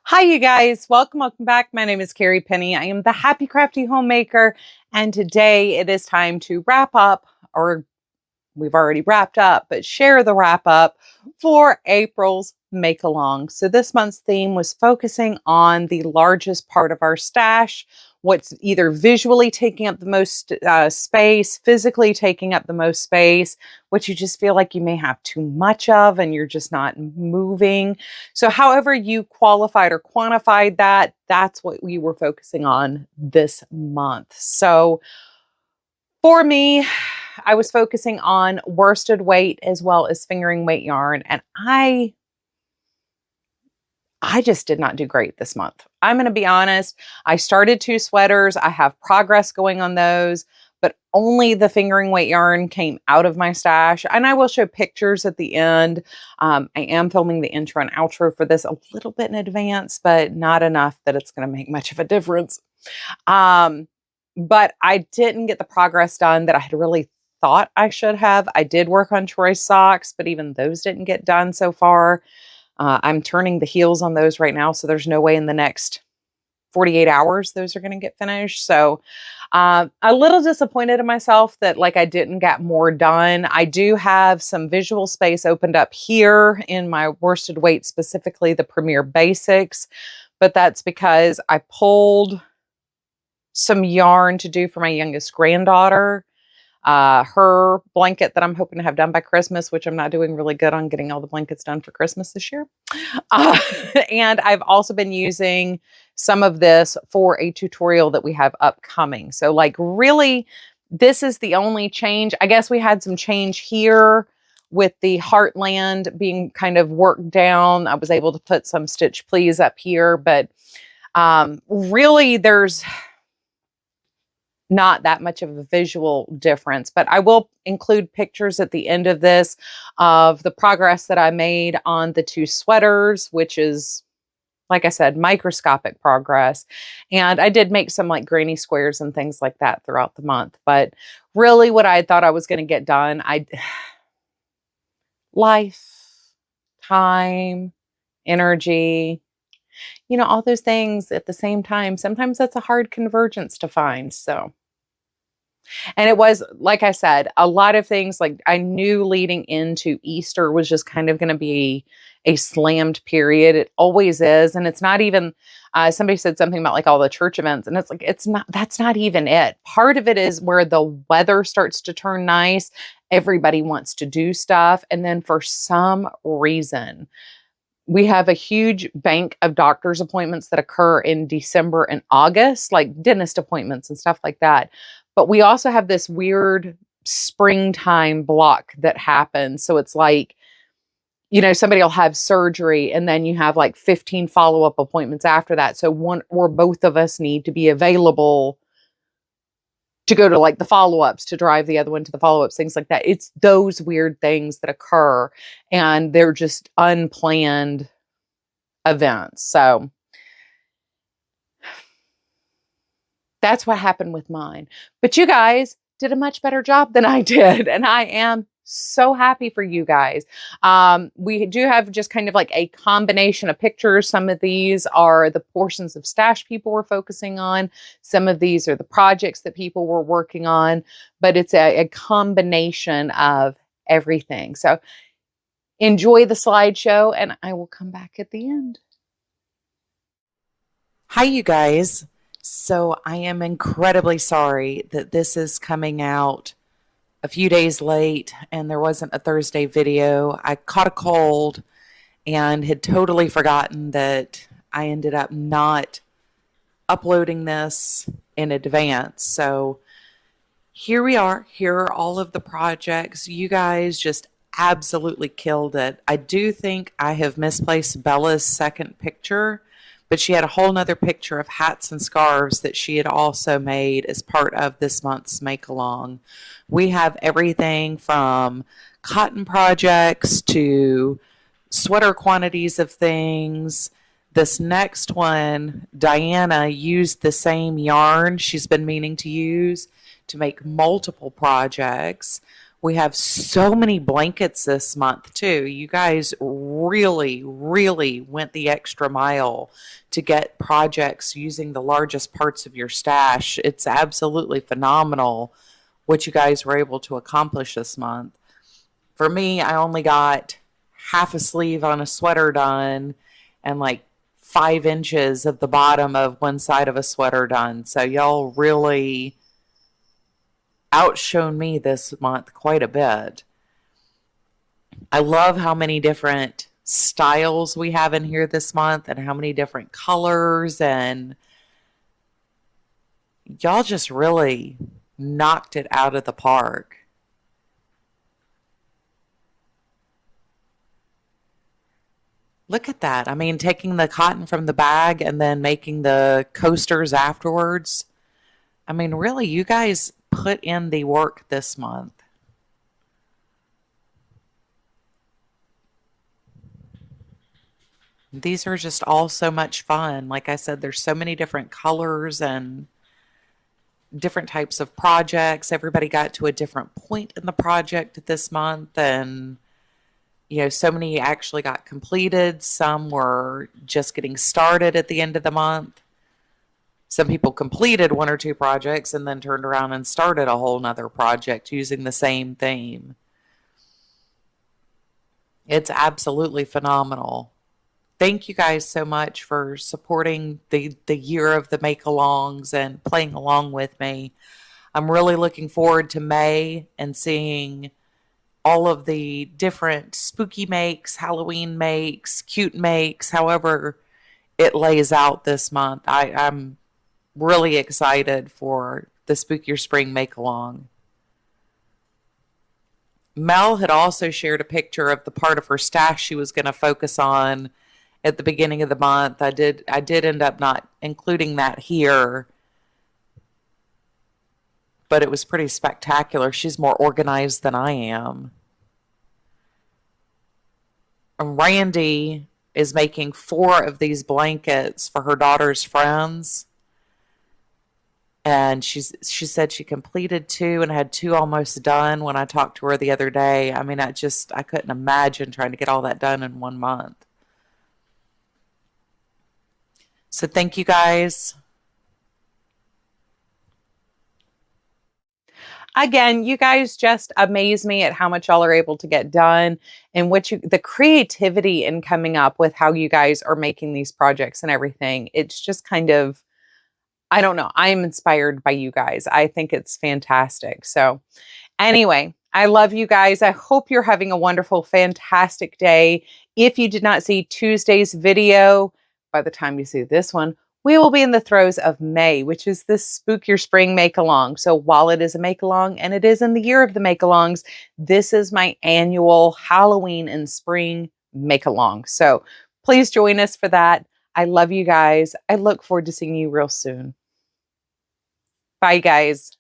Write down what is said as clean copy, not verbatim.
Hi, you guys. Welcome back. My name is Carrie Penny. I am the Happy Crafty Homemaker, and today it is time to wrap up, or we've already wrapped up, but share the wrap up for April's Make Along. So this month's theme was focusing on the largest part of our stash, what's either visually taking up the most space, physically taking up the most space, what you just feel like you may have too much of and you're just not moving. So however you qualified or quantified that, that's what we were focusing on this month. So for me, I was focusing on worsted weight as well as fingering weight yarn, and I just did not do great this month. I'm going to be honest. I started 2 sweaters. I have progress going on those, but only the fingering weight yarn came out of my stash. And I will show pictures at the end. I am filming the intro and outro for this a little bit in advance, but not enough that it's going to make much of a difference. But I didn't get the progress done that I had really thought I should have. I did work on choice socks, but even those didn't get done so far. I'm turning the heels on those right now, so there's no way in the next 48 hours those are going to get finished. So a little disappointed in myself that I didn't get more done. I do have some visual space opened up here in my worsted weight, specifically the Premier Basics, but that's because I pulled some yarn to do for my youngest granddaughter. Her blanket that I'm hoping to have done by Christmas, which I'm not doing really good on getting all the blankets done for Christmas this year. Uh, and I've also been using some of this for a tutorial that we have upcoming. So really, this is the only change. I guess we had some change here with the Heartland being kind of worked down. I was able to put some stitch please up here, but really there's not that much of a visual difference, but I will include pictures at the end of this of the progress that I made on the 2 sweaters, which is, like I said, microscopic progress. And I did make some granny squares and things like that throughout the month. But really what I thought I was going to get done, life, time, energy, all those things at the same time. Sometimes that's a hard convergence to find. And it was, like I said, a lot of things I knew leading into Easter was just kind of going to be a slammed period. It always is. And it's not even, somebody said something about all the church events, and it's not, that's not even it. Part of it is where the weather starts to turn nice. Everybody wants to do stuff. And then for some reason, we have a huge bank of doctor's appointments that occur in December and August, like dentist appointments and stuff like that. But we also have this weird springtime block that happens. So it's somebody will have surgery and then you have 15 follow-up appointments after that. So one or both of us need to be available to go to the follow-ups, to drive the other one to the follow-ups, things like that. It's those weird things that occur, and they're just unplanned events. So that's what happened with mine. But you guys did a much better job than I did, and I am so happy for you guys. We do have just kind of a combination of pictures. Some of these are the portions of stash people were focusing on. Some of these are the projects that people were working on, but it's a combination of everything. So enjoy the slideshow, and I will come back at the end. Hi, you guys. So I am incredibly sorry that this is coming out a few days late and there wasn't a Thursday video. I caught a cold and had totally forgotten that I ended up not uploading this in advance. So here we are. Here are all of the projects. You guys just absolutely killed it. I do think I have misplaced Bella's second picture, but she had a whole nother picture of hats and scarves that she had also made as part of this month's Make Along. We have everything from cotton projects to sweater quantities of things. This next one, Diana used the same yarn she's been meaning to use to make multiple projects. We have so many blankets this month too. You guys really, really went the extra mile to get projects using the largest parts of your stash. It's absolutely phenomenal what you guys were able to accomplish this month. For me, I only got half a sleeve on a sweater done and like 5 inches of the bottom of one side of a sweater done. So y'all really outshone me this month quite a bit. I love how many different styles we have in here this month and how many different colors, and y'all just really knocked it out of the park. Look at that. I mean, taking the cotton from the bag and then making the coasters afterwards. I mean, really, you guys put in the work this month. These are just all so much fun. Like I said, there's so many different colors and different types of projects. Everybody got to a different point in the project this month, and so many actually got completed. Some were just getting started at the end of the month. Some people completed one or two projects and then turned around and started a whole nother project using the same theme. It's absolutely phenomenal. Thank you guys so much for supporting the year of the make-alongs and playing along with me. I'm really looking forward to May and seeing all of the different spooky makes, Halloween makes, cute makes, however it lays out this month. I'm really excited for the Spook Your Spring make-along. Mel had also shared a picture of the part of her stash she was going to focus on at the beginning of the month. I did end up not including that here, but it was pretty spectacular. She's more organized than I am. And Randy is making 4 of these blankets for her daughter's friends. And she said she completed 2 and had 2 almost done when I talked to her the other day. I mean, I couldn't imagine trying to get all that done in 1 month. So thank you guys. Again, you guys just amaze me at how much y'all are able to get done and the creativity in coming up with how you guys are making these projects and everything. It's just kind of, I don't know. I'm inspired by you guys. I think it's fantastic. So anyway, I love you guys. I hope you're having a wonderful, fantastic day. If you did not see Tuesday's video, by the time you see this one, we will be in the throes of May, which is this Spook Your Spring make-along. So while it is a make-along and it is in the year of the make-alongs, this is my annual Halloween and spring make-along. So please join us for that. I love you guys. I look forward to seeing you real soon. Bye, guys.